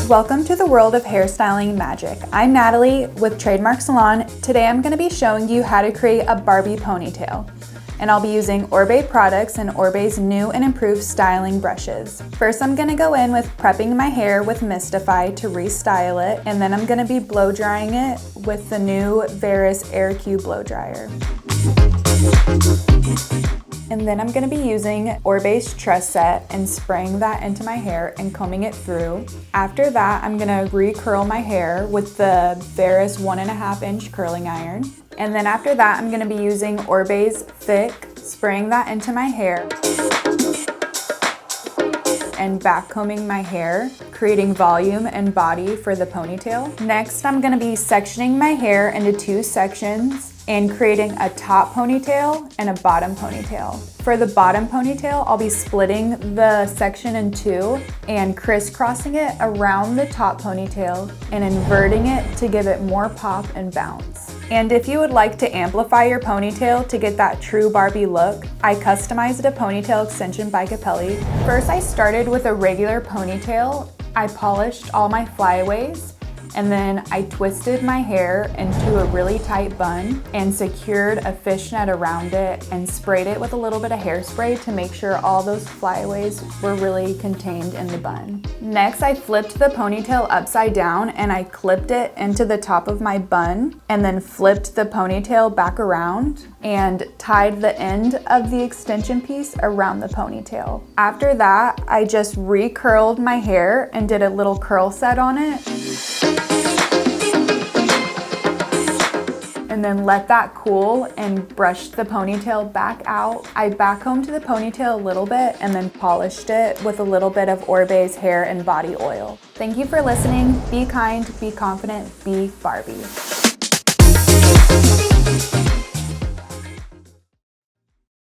Welcome to the world of hairstyling magic. I'm Natalie with Trademark Salon. Today I'm going to be showing you how to create a Barbie ponytail. And I'll be using Oribe products and Oribe's new and improved styling brushes. First I'm going to go in with prepping my hair with Mystify to restyle it, and then I'm going to be blow drying it with the new Veris Air Cube blow dryer. And then I'm going to be using Oribe's Tress Set and spraying that into my hair and combing it through. After that, I'm going to re-curl my hair with the Veris 1.5 inch curling iron. And then after that, I'm going to be using Oribe's Thick, spraying that into my hair and back combing my hair, creating volume and body for the ponytail. Next, I'm going to be sectioning my hair into 2 sections and creating a top ponytail and a bottom ponytail. For the bottom ponytail, I'll be splitting the section in 2 and crisscrossing it around the top ponytail and inverting it to give it more pop and bounce. And if you would like to amplify your ponytail to get that true Barbie look, I customized a ponytail extension by Capelli. First, I started with a regular ponytail. I polished all my flyaways, and then I twisted my hair into a really tight bun and secured a fishnet around it and sprayed it with a little bit of hairspray to make sure all those flyaways were really contained in the bun. Next, I flipped the ponytail upside down and I clipped it into the top of my bun and then flipped the ponytail back around and tied the end of the extension piece around the ponytail. After that, I just re-curled my hair and did a little curl set on it. And then let that cool and brushed the ponytail back out. I backcombed the ponytail a little bit and then polished it with a little bit of Oribe's hair and body oil. Thank you for listening. Be kind, be confident, be Barbie.